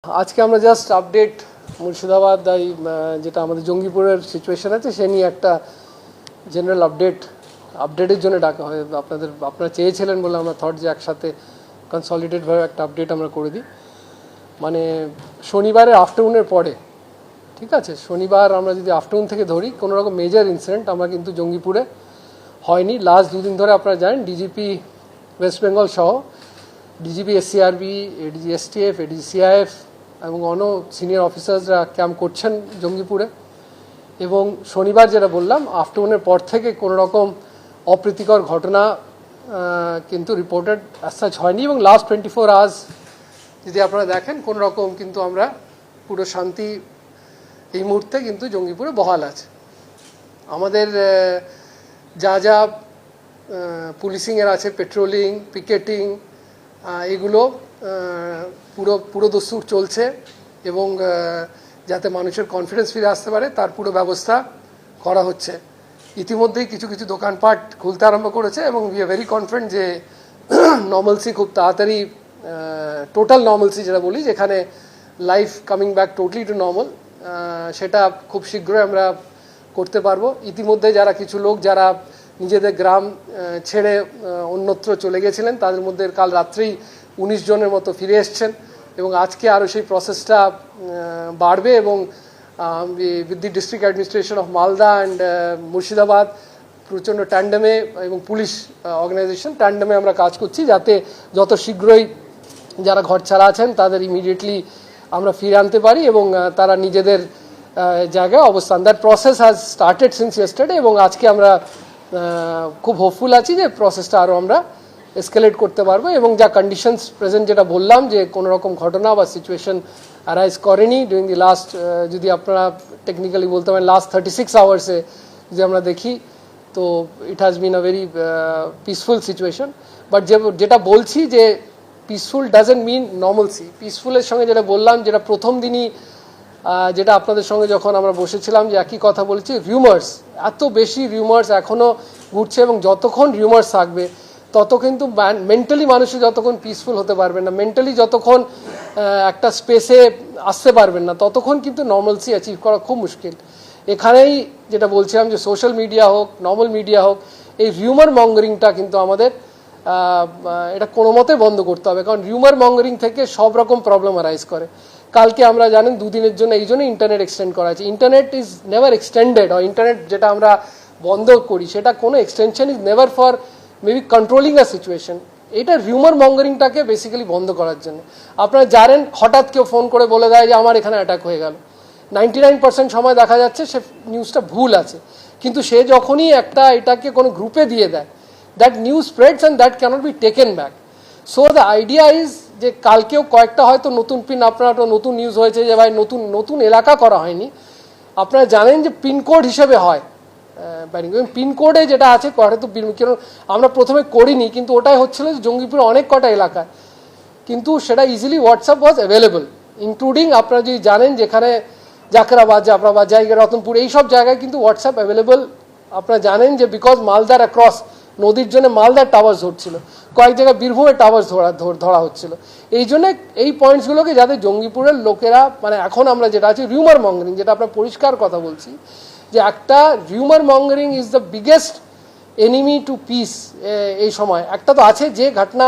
আজকে আমরা just update Murshidabad যেটা আমাদের জঙ্গিপুরের সিচুয়েশন আছে সে নিয়ে একটা জেনারেল আপডেটের জন্য ডাকা হয়। আপনারা চেয়েছিলেন বলে আমরা থট যে একসাথে কনসলিডেটভাবে একটা আপডেট আমরা করে দিই। মানে শনিবারের আফটারনুনের পরে, ঠিক আছে, শনিবার আমরা যদি আফটারনুন থেকে ধরি, কোনো রকম মেজর ইনসিডেন্ট আমরা কিন্তু জঙ্গিপুরে হয়নি। লাস্ট দুদিন ধরে আপনারা জানেন ডিজিপি ওয়েস্ট বেঙ্গল সহ DGP SCRB, ADG STF, ADG CIF এবং অন্য সিনিয়র অফিসার্সরা ক্যাম্প করছেন জঙ্গিপুরে। এবং শনিবার যেটা বললাম আফটারনুনের পর থেকে কোনো রকম অপ্রীতিকর ঘটনা কিন্তু রিপোর্টেড অ্যাজ সাচ হয়নি। এবং লাস্ট 24 আওয়ার্স যদি আপনারা দেখেন কোনো রকম কিন্তু আমরা পুরো শান্তি এই মুহূর্তে কিন্তু জঙ্গিপুরে বহাল আছে। আমাদের যা যা পুলিশিংয়ের আছে, পেট্রোলিং, পিকেটিং, এগুলো পুরো দস্তুর চলছে এবং যাতে মানুষের কনফিডেন্স ফিরে আসতে পারে তার পুরো ব্যবস্থা করা হচ্ছে। ইতিমধ্যেই কিছু কিছু দোকানপাট খুলতে আরম্ভ করেছে এবং উই আর ভেরি কনফিডেন্ট যে নর্মালসি খুব তাড়াতাড়ি, টোটাল নর্মালসি যেটা বলি, যেখানে life coming back totally to normal, সেটা খুব শীঘ্রই আমরা করতে পারবো। ইতিমধ্যে যারা কিছু লোক যারা নিজেদের গ্রাম ছেড়ে অন্যত্র চলে গেছিলেন তাদের মধ্যে কাল রাত্রেই 19 জনের মতো ফিরে এসছেন এবং আজকে আরও সেই প্রসেসটা বাড়বে। এবং with the district administration of Malda and Murshidabad প্রচণ্ড ট্যান্ডেমে এবং পুলিশ অর্গানাইজেশন ট্যান্ডেমে আমরা কাজ করছি যাতে যত শীঘ্রই যারা ঘর ছাড়া আছেন তাদের ইমিডিয়েটলি আমরা ফিরে আনতে পারি এবং তারা নিজেদের জায়গায় অবস্থান। That process has started since yesterday এবং আজকে আমরা খুব হোপফুল আছি যে প্রসেসটা আরও আমরা এসকেলেট করতে পারবো এবং যা কন্ডিশনস প্রেজেন্ট যেটা বললাম যে কোনো রকম ঘটনা বা সিচুয়েশন অ্যারাইজ করেনি ডিউরিং দি লাস্ট, যদি আপনারা টেকনিক্যালি বলতে পারেন লাস্ট 36 আওয়ার্সে যদি আমরা দেখি তো it has been a very peaceful situation. But যেটা বলছি যে পিসফুল ডাজেন্ট মিন নর্মালসি। পিসফুলের সঙ্গে যেটা বললাম, যেটা প্রথম দিনই যেটা আপনাদের সঙ্গে যখন আমরা বসেছিলাম যে একই কথা বলছি, রিউমার্স, এত বেশি রিউমার্স এখনও ঘুরছে এবং যতক্ষণ রিউমার্স থাকবে তত কিন্তু মেন্টালি মানুষের যতক্ষণ পিসফুল হতে পারবেন না, মেন্টালি যতক্ষণ একটা স্পেসে আসতে পারবেন না, ততক্ষণ কিন্তু নর্মালসি অ্যাচিভ করা খুব মুশকিল। এখানেই যেটা বলছিলাম যে সোশ্যাল মিডিয়া হোক, নর্মাল মিডিয়া হোক, এই রিউমার মঙ্গারিংটা কিন্তু আমাদের এটা কোনো মতে বন্ধ করতে হবে, কারণ রিউমার মঙ্গারিং থেকে সব রকম প্রবলেম অ্যারাইজ করে। কালকে আমরা জানেন দুদিনের জন্য এই জন্য ইন্টারনেট এক্সটেন্ড করা আছে। ইন্টারনেট ইজ নেভার এক্সটেন্ডেড, আর ইন্টারনেট যেটা আমরা বন্ধ করি সেটা কোনো extension is never for maybe controlling a situation. এটা রিউমার মঙ্গারিংটাকে বেসিক্যালি বন্ধ করার জন্য। আপনারা জানেন হঠাৎ কেউ ফোন করে বলে দেয় যে আমার এখানে অ্যাটাক হয়ে গেল, 99% সময় দেখা যাচ্ছে সে নিউজটা ভুল আছে, কিন্তু সে যখনই এটাকে কোনো গ্রুপে দিয়ে দেয়, that news spreads and that cannot be taken back. So the idea is যে কালকেও কয়েকটা হয়তো নতুন পিন, আপনার নতুন নিউজ হয়েছে যে ভাই নতুন এলাকা করা হয়নি, আপনারা জানেন যে পিনকোড হিসেবে হয় ব্যারিং। পিনকোডে যেটা আছে হয়তো আমরা প্রথমে করিনি, কিন্তু ওটাই হচ্ছিল যে জঙ্গিপুরে অনেক কটা এলাকায় কিন্তু সেটা ইজিলি হোয়াটসঅ্যাপ ওয়াজ অ্যাভেলেবল, ইনক্লুডিং আপনারা যদি জানেন যেখানে জাকরাবাদ, জাফরাবাদ, জায়গা, রতনপুর, এইসব জায়গায় কিন্তু হোয়াটসঅ্যাপ অ্যাভেলেবল। আপনারা জানেন যে বিকজ মালদার অ্যাক্রস নদীর জন্য মালদার টাওয়ার্স ধরছিল, কয়েক জায়গায় বীরভূমের টাওয়ার্স ধরা হচ্ছিল। এই জন্য এই পয়েন্টসগুলোকে যাতে জঙ্গিপুরের লোকেরা, মানে এখন আমরা যেটা আছে রিউমার মঙ্গারিং, যেটা আপনার পরিষ্কার কথা বলছি যে একটা rumour mongering is the biggest enemy to peace. এই সময় একটা তো আছে যে ঘটনা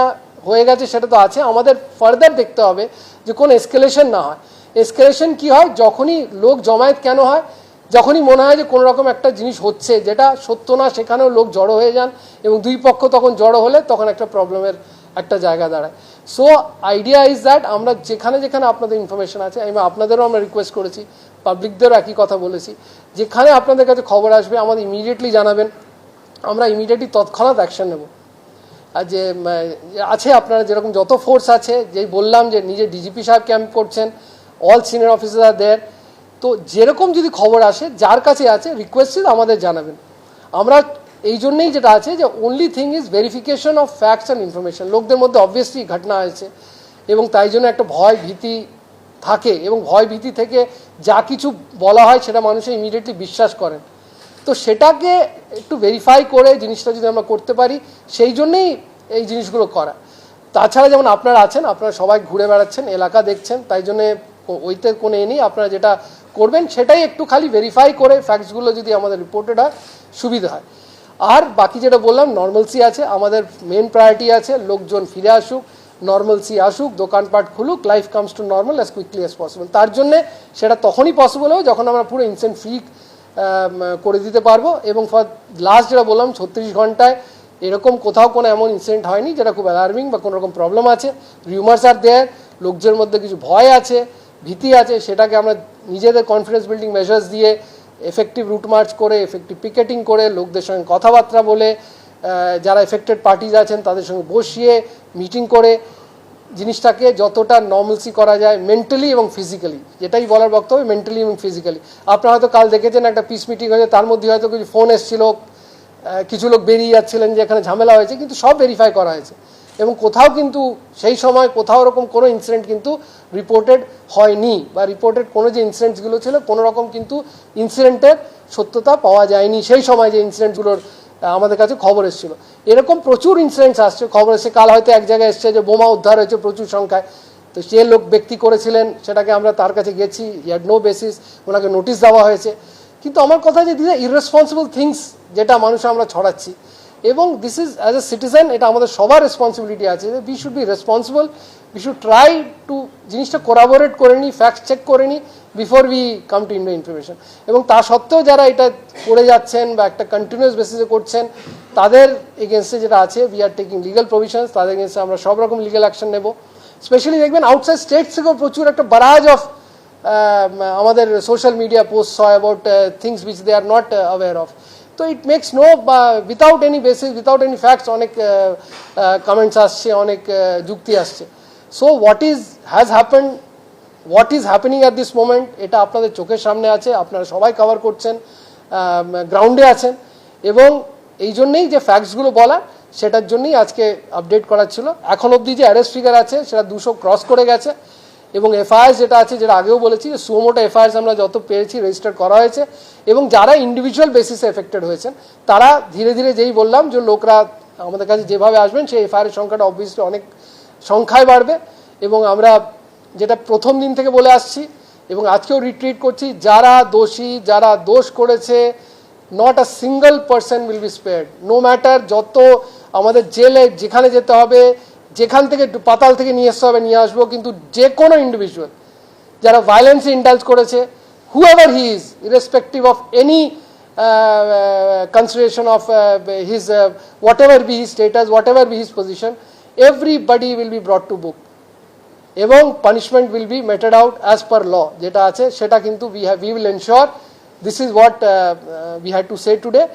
হয়ে গেছে সেটা তো আছে, আমাদের ফার্দার দেখতে হবে যে কোনো এসকেলেশন না হয়। এসকেলেশন কি হয়? যখনই লোক জমায়েত কেন হয়? যখনই মনে হয় যে কোনো রকম একটা জিনিস হচ্ছে যেটা সত্য না, সেখানেও লোক জড়ো হয়ে যান এবং দুই পক্ষ তখন জড়ো হলে তখন একটা প্রবলেমের একটা জায়গা দাঁড়ায়। সো আইডিয়া ইজ দ্যাট আমরা যেখানে যেখানে আপনাদের ইনফরমেশন আছে, আমি আপনাদেরও আমরা রিকোয়েস্ট করেছি, পাবলিকদেরও একই কথা বলেছি, যেখানে আপনাদের কাছে খবর আসবে আমাদের ইমিডিয়েটলি জানাবেন, আমরা ইমিডিয়েটলি তৎক্ষণাৎ অ্যাকশন নেব। আর যে আছে আপনারা যেরকম যত ফোর্স আছে, যেই বললাম যে নিজে ডিজিপি সাহেব ক্যাম্প করছেন, অল সিনিয়র অফিসার আর দেয়ার, তো যেরকম যদি খবর আসে যার কাছে আছে রিকোয়েস্ট আমাদের জানাবেন। আমরা এই জন্যই যেটা আছে যে only thing is verification of facts and information. লোকদের মধ্যে অবভিয়াসলি ঘটনা হয়েছে এবং তাই জন্য একটা ভয় ভীতি থাকে এবং ভয় ভীতি থেকে যা কিছু বলা হয় সেটা মানুষে ইমিডিয়েটলি বিশ্বাস করেন। তো সেটাকে একটু ভেরিফাই করে জিনিসটা যদি আমরা করতে পারি, সেই জন্যেই এই জিনিসগুলো করা। তাছাড়া যেমন আপনারা আছেন, আপনারা সবাই ঘুরে বেড়াচ্ছেন, এলাকা দেখছেন, তাই জন্যে ওইতে কোনো নেই। আপনারা যেটা করবেন সেটাই একটু খালি ভেরিফাই করে ফ্যাক্টসগুলো যদি আমাদের রিপোর্টেড হয় সুবিধা হয়। আর বাকি যেটা বললাম নর্মালসি আছে, আমাদের মেন প্রায়োরিটি আছে লোকজন ফিরে আসুক, নর্মালসি আসুক, দোকানপাট খুলুক, life comes to normal as quickly as possible. তার জন্যে সেটা তখনই পসিবল হবে যখন আমরা পুরো ইনসিডেন্ট ফ্রি করে দিতে পারবো। এবং ফর লাস্ট যেটা বললাম 36 ঘন্টায় এরকম কোথাও কোনো এমন ইনসিডেন্ট হয়নি যেটা খুব অ্যালার্মিং বা কোনো রকম প্রবলেম আছে। রিউমার্স আর দেয়ার, লোকজনের মধ্যে কিছু ভয় আছে, ভীতি আছে, সেটাকে আমরা নিজেদের কনফিডেন্স বিল্ডিং মেজার্স দিয়ে এফেক্টিভ রুট মার্চ করে, এফেক্টিভ পিকেটিং করে, লোকদের সঙ্গে কথাবার্তা বলে, যারা এফেক্টেড পার্টিজ আছেন তাদের সঙ্গে বসিয়ে মিটিং করে জিনিসটাকে যতটা নর্মালসি করা যায় মেন্টালি এবং ফিজিক্যালি, যেটাই বলার বক্তব্য মেন্টালি এবং ফিজিক্যালি। আপনারা হয়তো কাল দেখেছেন একটা পিস মিটিং হয়েছে, তার মধ্যে হয়তো কিছু ফোন এসেছিল, কিছু লোক বেরিয়ে যাচ্ছিলেন যে এখানে ঝামেলা হয়েছে, কিন্তু সব ভেরিফাই করা হয়েছে এবং কোথাও কিন্তু সেই সময় কোথাও এরকম কোনো ইনসিডেন্ট কিন্তু রিপোর্টেড হয়নি, বা রিপোর্টেড কোনো যে ইনসিডেন্টসগুলো ছিল কোনো রকম কিন্তু ইনসিডেন্টের সত্যতা পাওয়া যায়নি সেই সময় যে ইনসিডেন্টসগুলোর আমাদের কাছে খবর এসেছিল। এরকম প্রচুর ইনসিডেন্টস আসছে, খবর এসছে, কাল হয়তো এক জায়গায় এসছে যে বোমা উদ্ধার হয়েছে প্রচুর সংখ্যায়, তো যে লোক ব্যক্তি করেছিলেন সেটাকে আমরা তার কাছে গেছি, হ্যাড নো বেসিস, ওনাকে নোটিশ দেওয়া হয়েছে। কিন্তু আমার কথা যে দিস আর ইররেসপন্সিবল থিংস যেটা মানুষ আমরা ছড়াচ্ছি, এবং this is as a citizen এটা আমাদের সবার রেসপন্সিবিলিটি আছে, we should be responsible, we should try to জিনিসটা কোরাবোরেট করে নিই, ফ্যাক্ট চেক করে নিই before we come to information. এবং তা সত্ত্বেও যারা এটা করে যাচ্ছেন বা একটা কন্টিনিউয়াস বেসিসে করছেন তাদের এগেনস্টে যেটা আছে we are taking legal provisions, তাদের এগেনস্টে আমরা সব রকম লিগাল অ্যাকশন নেব। স্পেশালি দেখবেন আউটসাইড স্টেটস থেকেও প্রচুর একটা বারাজ অফ আমাদের সোশ্যাল মিডিয়া পোস্ট হয় about things which they are not aware of. তো it makes no, without any basis, without any facts অনেক কমেন্টস আসছে, অনেক যুক্তি আসছে। So what has happened, what is happening at this moment, এটা আপনাদের চোখের সামনে আছে, আপনারা সবাই কভার করছেন, গ্রাউন্ডে আছেন, এবং এই জন্যেই যে ফ্যাক্টসগুলো বলা সেটার জন্যই আজকে আপডেট করার ছিল। এখন অবধি যে অ্যারেস্ট ফিগার আছে সেটা 200 ক্রস করে গেছে, এবং এফআইআর যেটা আছে, যেটা আগেও বলেছি, সুমোটো এফআইআর আমরা যত পেরেছি রেজিস্টার করা হয়েছে, এবং যারা ইন্ডিভিজুয়াল বেসিসে এফেক্টেড হয়েছেন তারা ধীরে ধীরে, যেই বললাম যে লোকরা আমাদের কাছে যেভাবে আসবেন সেই এফআইআর সংখ্যাটা অবভিয়াসলি অনেক সংখ্যায় বাড়বে। এবং আমরা যেটা প্রথম দিন থেকে বলে আসছি এবং আজকেও রিট্রিট করছি, যারা দোষী, যারা দোষ করেছে, not a single person will be spared, no matter যত আমাদের জেলে যেখানে যেতে হবে, যেখান থেকে পাতাল থেকে নিয়ে আসতে হবে নিয়ে আসবো, কিন্তু যে কোনো ইন্ডিভিজুয়াল যারা ভায়োলেন্সে ইন্ডালজ করেছে, whoever he is, irrespective of any consideration of his whatever be his status, whatever be his position, everybody will be brought to book এবং punishment will be meted out as per law যেটা আছে সেটা কিন্তু we will ensure. This is what we had to say today.